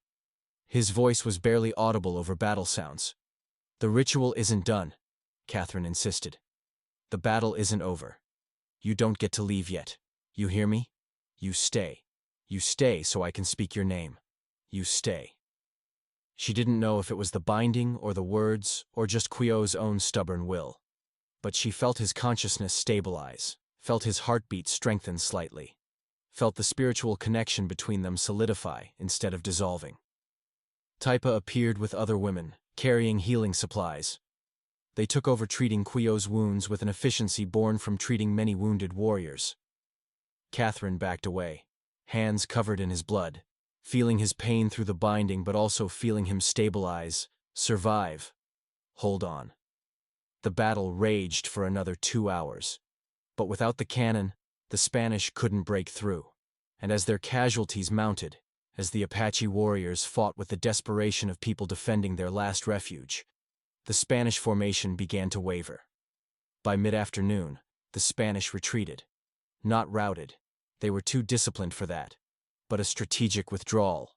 His voice was barely audible over battle sounds. "The ritual isn't done," Catherine insisted. "The battle isn't over. You don't get to leave yet. You hear me? You stay. You stay so I can speak your name. You stay." She didn't know if it was the binding or the words or just Cuyo's own stubborn will. But she felt his consciousness stabilize, felt his heartbeat strengthen slightly, felt the spiritual connection between them solidify instead of dissolving. Taipa appeared with other women, carrying healing supplies. They took over treating Cuyo's wounds with an efficiency born from treating many wounded warriors. Catherine backed away, hands covered in his blood, feeling his pain through the binding but also feeling him stabilize, survive, hold on. The battle raged for another 2 hours. But without the cannon, the Spanish couldn't break through. And as their casualties mounted, as the Apache warriors fought with the desperation of people defending their last refuge, the Spanish formation began to waver. By mid-afternoon, the Spanish retreated. Not routed, they were too disciplined for that, but a strategic withdrawal,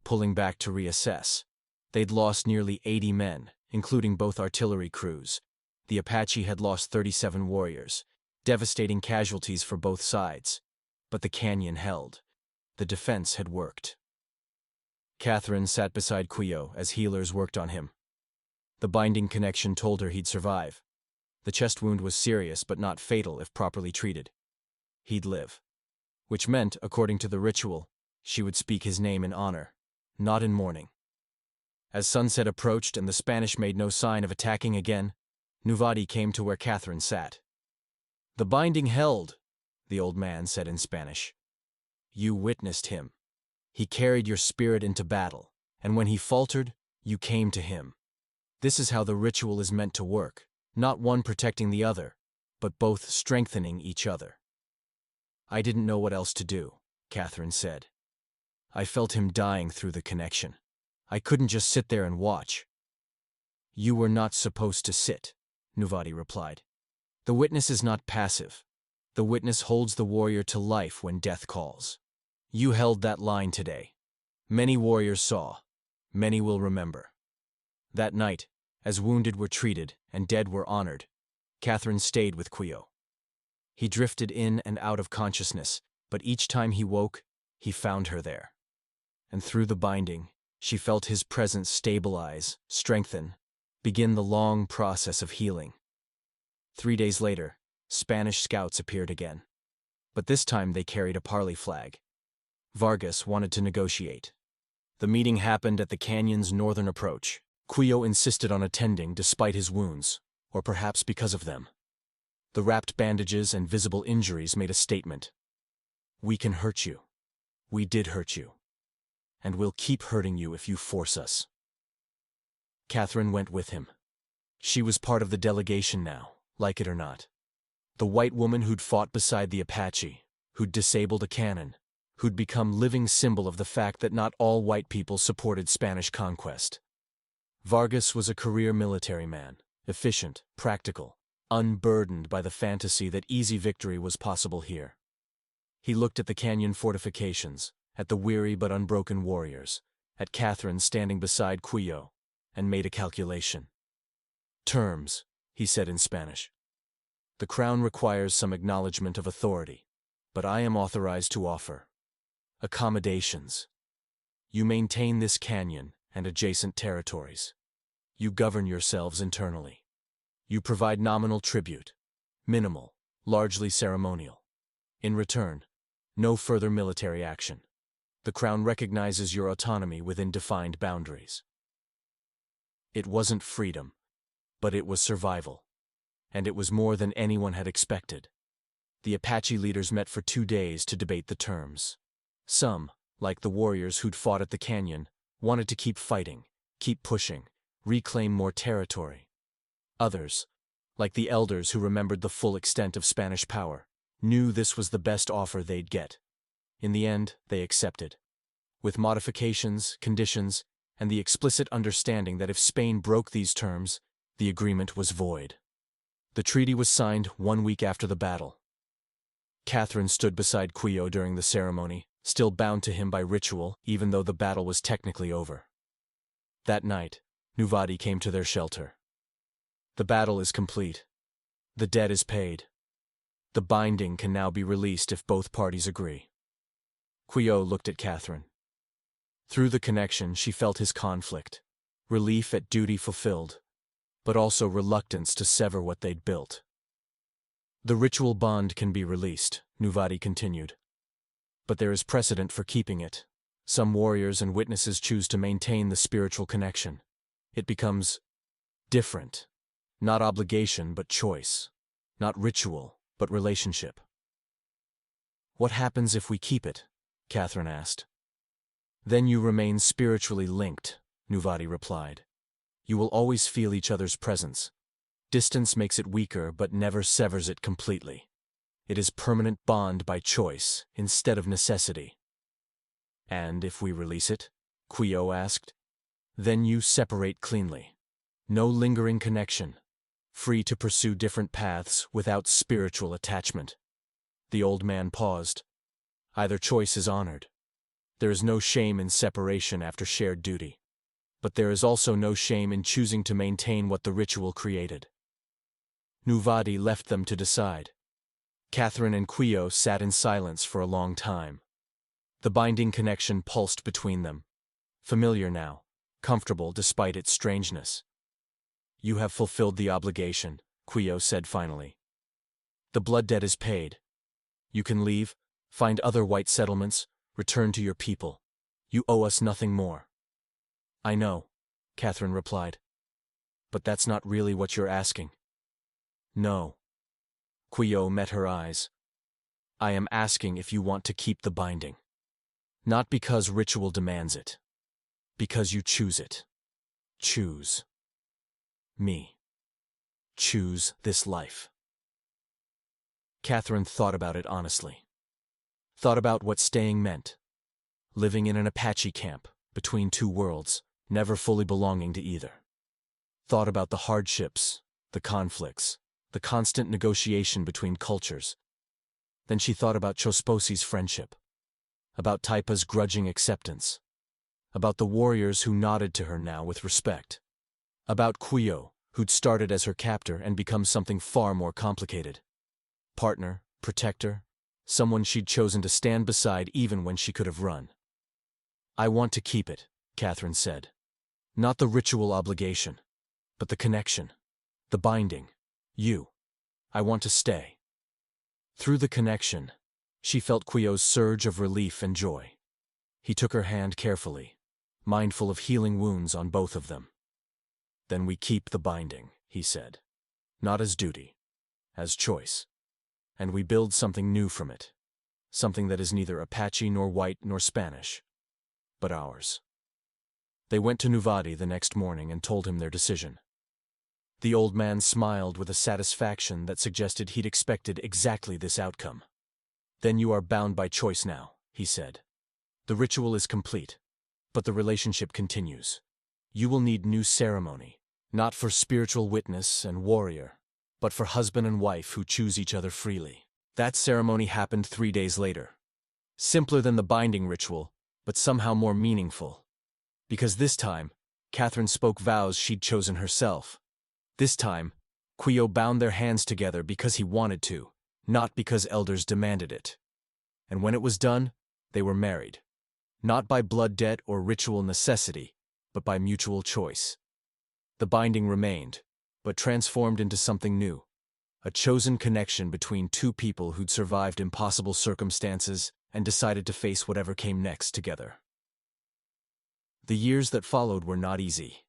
pulling back to reassess. They'd lost nearly 80 men, including both artillery crews. The Apache had lost 37 warriors, devastating casualties for both sides. But the canyon held. The defense had worked. Catherine sat beside Cuyo as healers worked on him. The binding connection told her he'd survive. The chest wound was serious but not fatal if properly treated. He'd live. Which meant, according to the ritual, she would speak his name in honor, not in mourning. As sunset approached and the Spanish made no sign of attacking again, Nuvadi came to where Catherine sat. "The binding held," the old man said in Spanish. "You witnessed him. He carried your spirit into battle, and when he faltered, you came to him. This is how the ritual is meant to work, not one protecting the other, but both strengthening each other." "I didn't know what else to do," Catherine said. "I felt him dying through the connection. I couldn't just sit there and watch." "You were not supposed to sit," Nuvadi replied. "The witness is not passive. The witness holds the warrior to life when death calls. You held that line today. Many warriors saw. Many will remember." That night, as wounded were treated and dead were honored, Catherine stayed with Cuyo. He drifted in and out of consciousness, but each time he woke, he found her there. And through the binding, she felt his presence stabilize, strengthen, begin the long process of healing. 3 days later, Spanish scouts appeared again. But this time they carried a parley flag. Vargas wanted to negotiate. The meeting happened at the canyon's northern approach. Cuyo insisted on attending despite his wounds, or perhaps because of them. The wrapped bandages and visible injuries made a statement. "We can hurt you. We did hurt you. And we'll keep hurting you if you force us." Catherine went with him. She was part of the delegation now, like it or not. The white woman who'd fought beside the Apache, who'd disabled a cannon, who'd become living symbol of the fact that not all white people supported Spanish conquest. Vargas was a career military man, efficient, practical, unburdened by the fantasy that easy victory was possible here. He looked at the canyon fortifications, at the weary but unbroken warriors, at Catherine standing beside Cuyo, and made a calculation. "Terms," he said in Spanish. "The crown requires some acknowledgement of authority, but I am authorized to offer accommodations. You maintain this canyon and adjacent territories. You govern yourselves internally. You provide nominal tribute, minimal, largely ceremonial. In return, no further military action. The crown recognizes your autonomy within defined boundaries." It wasn't freedom, but it was survival. And it was more than anyone had expected. The Apache leaders met for 2 days to debate the terms. Some, like the warriors who'd fought at the canyon, wanted to keep fighting, keep pushing, reclaim more territory. Others, like the elders who remembered the full extent of Spanish power, knew this was the best offer they'd get. In the end, they accepted. with modifications, conditions, and the explicit understanding that if Spain broke these terms, the agreement was void. The treaty was signed 1 week after the battle. Catherine stood beside Cuyo during the ceremony, still bound to him by ritual, even though the battle was technically over. That night, Nuvadi came to their shelter. The battle is complete. The debt is paid. The binding can now be released if both parties agree. Cuyo looked at Catherine. Through the connection, she felt his conflict, relief at duty fulfilled, but also reluctance to sever what they'd built. The ritual bond can be released, Nuvadi continued. But there is precedent for keeping it. Some warriors and witnesses choose to maintain the spiritual connection. It becomes different. Not obligation, but choice. Not ritual, but relationship. What happens if we keep it? Catherine asked. Then you remain spiritually linked, Nuvadi replied. You will always feel each other's presence. Distance makes it weaker, but never severs it completely. It is permanent bond by choice, instead of necessity. And if we release it? Cuyo asked. Then you separate cleanly. No lingering connection. Free to pursue different paths without spiritual attachment. The old man paused. Either choice is honored. There is no shame in separation after shared duty. But there is also no shame in choosing to maintain what the ritual created. Nuvadi left them to decide. Catherine and Cuyo sat in silence for a long time. The binding connection pulsed between them. Familiar now, comfortable despite its strangeness. You have fulfilled the obligation, Cuyo said finally. The blood debt is paid. You can leave, find other white settlements, return to your people. You owe us nothing more. I know, Catherine replied. But that's not really what you're asking. No. Cuyo met her eyes. I am asking if you want to keep the binding. Not because ritual demands it. Because you choose it. Choose. Me. Choose this life. Catherine thought about it honestly. Thought about what staying meant. Living in an Apache camp, between two worlds, never fully belonging to either. Thought about the hardships, the conflicts, the constant negotiation between cultures. Then she thought about Chosposi's friendship. About Taipa's grudging acceptance. About the warriors who nodded to her now with respect. About Cuyo, who'd started as her captor and become something far more complicated. Partner, protector, someone she'd chosen to stand beside even when she could have run. I want to keep it, Catherine said. Not the ritual obligation, but the connection, the binding, you. I want to stay. Through the connection, she felt Cuyo's surge of relief and joy. He took her hand carefully, mindful of healing wounds on both of them. Then we keep the binding, he said. Not as duty, as choice. And we build something new from it. Something that is neither Apache nor white nor Spanish, but ours. They went to Nuvadi the next morning and told him their decision. The old man smiled with a satisfaction that suggested he'd expected exactly this outcome. Then you are bound by choice now, he said. The ritual is complete, but the relationship continues. You will need new ceremony, not for spiritual witness and warrior, but for husband and wife who choose each other freely. That ceremony happened 3 days later. Simpler than the binding ritual, but somehow more meaningful. Because this time, Catherine spoke vows she'd chosen herself. This time, Cuyo bound their hands together because he wanted to, not because elders demanded it. And when it was done, they were married. Not by blood debt or ritual necessity, but by mutual choice. The binding remained, but transformed into something new. A chosen connection between two people who'd survived impossible circumstances and decided to face whatever came next together. The years that followed were not easy.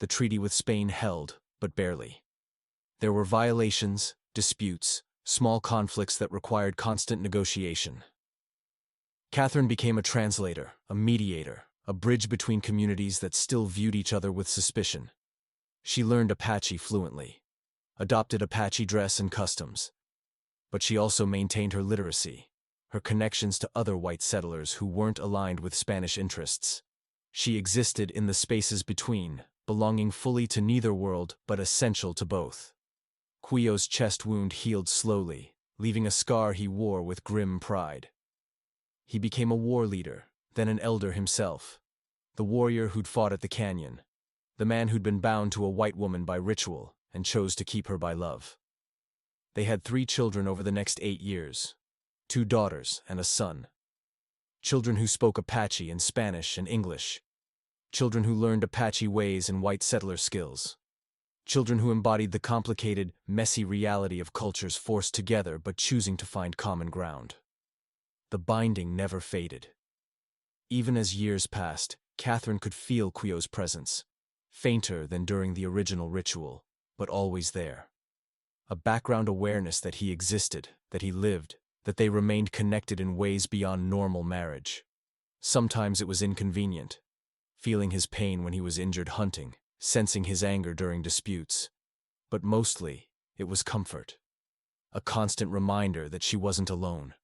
The treaty with Spain held, but barely. There were violations, disputes, small conflicts that required constant negotiation. Catherine became a translator, a mediator, a bridge between communities that still viewed each other with suspicion. She learned Apache fluently, adopted Apache dress and customs. But she also maintained her literacy, her connections to other white settlers who weren't aligned with Spanish interests. She existed in the spaces between, belonging fully to neither world but essential to both. Cuyo's chest wound healed slowly, leaving a scar he wore with grim pride. He became a war leader, then an elder himself. The warrior who'd fought at the canyon. The man who'd been bound to a white woman by ritual and chose to keep her by love. They had 3 children over the next 8 years. 2 daughters and a son. Children who spoke Apache and Spanish and English. Children who learned Apache ways and white settler skills. Children who embodied the complicated, messy reality of cultures forced together but choosing to find common ground. The binding never faded. Even as years passed, Catherine could feel Cuyo's presence, fainter than during the original ritual, but always there. A background awareness that he existed, that he lived, that they remained connected in ways beyond normal marriage. Sometimes it was inconvenient, feeling his pain when he was injured hunting, sensing his anger during disputes. But mostly, it was comfort. A constant reminder that she wasn't alone.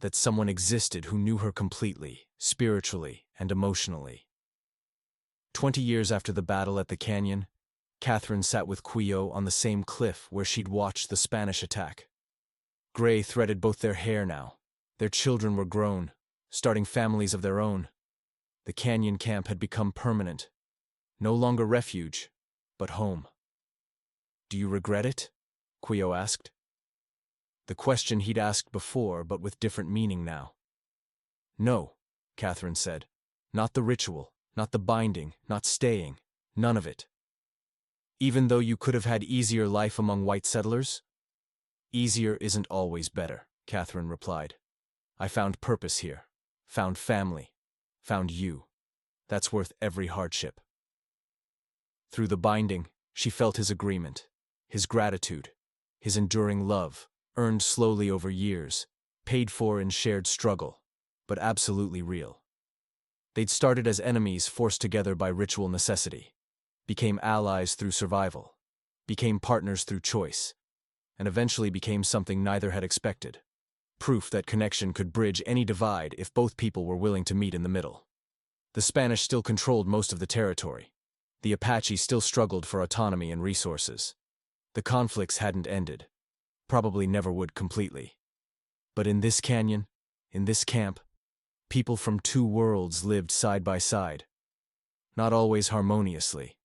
That someone existed who knew her completely, spiritually and emotionally. 20 years after the battle at the canyon, Catherine sat with Cuyo on the same cliff where she'd watched the Spanish attack. Gray threaded both their hair now. Their children were grown, starting families of their own. The canyon camp had become permanent. No longer refuge, but home. "Do you regret it?" Cuyo asked. The question he'd asked before, but with different meaning now. "No," Catherine said. "Not the ritual, not the binding, not staying, none of it." "Even though you could have had easier life among white settlers?" "Easier isn't always better," Catherine replied. "I found purpose here, found family, found you. That's worth every hardship." Through the binding, she felt his agreement, his gratitude, his enduring love, earned slowly over years, paid for in shared struggle, but absolutely real. They'd started as enemies forced together by ritual necessity, became allies through survival, became partners through choice, and eventually became something neither had expected. Proof that connection could bridge any divide if both people were willing to meet in the middle. The Spanish still controlled most of the territory. The Apache still struggled for autonomy and resources. The conflicts hadn't ended. Probably never would completely. But in this canyon, in this camp, people from 2 worlds lived side by side. Not always harmoniously,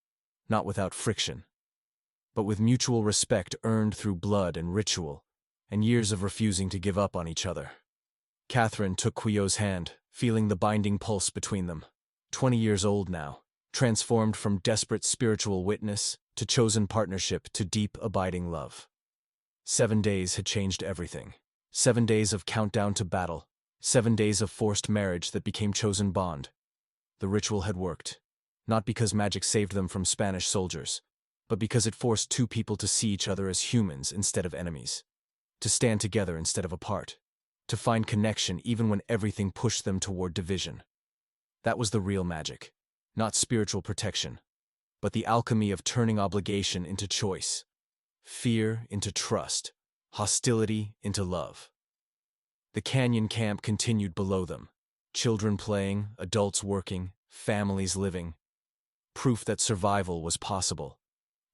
not without friction, but with mutual respect earned through blood and ritual, and years of refusing to give up on each other. Catherine took Cuyo's hand, feeling the binding pulse between them. 20 years old now, transformed from desperate spiritual witness to chosen partnership to deep, abiding love. 7 days had changed everything. 7 days of countdown to battle. 7 days of forced marriage that became chosen bond. The ritual had worked, not because magic saved them from Spanish soldiers, but because it forced 2 people to see each other as humans instead of enemies, to stand together instead of apart, to find connection even when everything pushed them toward division. That was the real magic, not spiritual protection, but the alchemy of turning obligation into choice, fear into trust, hostility into love. The canyon camp continued below them, children playing, adults working, families living. Proof that survival was possible,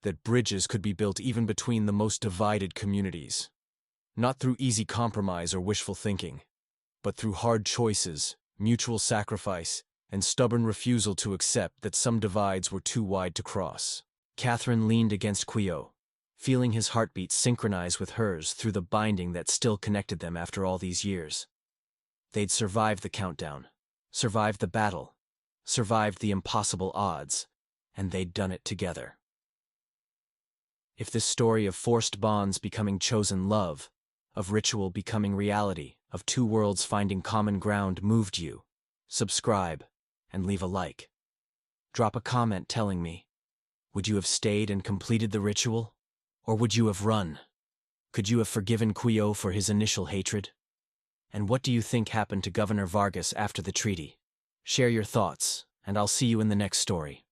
that bridges could be built even between the most divided communities. Not through easy compromise or wishful thinking, but through hard choices, mutual sacrifice, and stubborn refusal to accept that some divides were too wide to cross. Catherine leaned against Cuyo, feeling his heartbeat synchronize with hers through the binding that still connected them after all these years. They'd survived the countdown, survived the battle, survived the impossible odds, and they'd done it together. If this story of forced bonds becoming chosen love, of ritual becoming reality, of 2 worlds finding common ground moved you, subscribe and leave a like. Drop a comment telling me, would you have stayed and completed the ritual? Or would you have run? Could you have forgiven Cuyo for his initial hatred? And what do you think happened to Governor Vargas after the treaty? Share your thoughts, and I'll see you in the next story.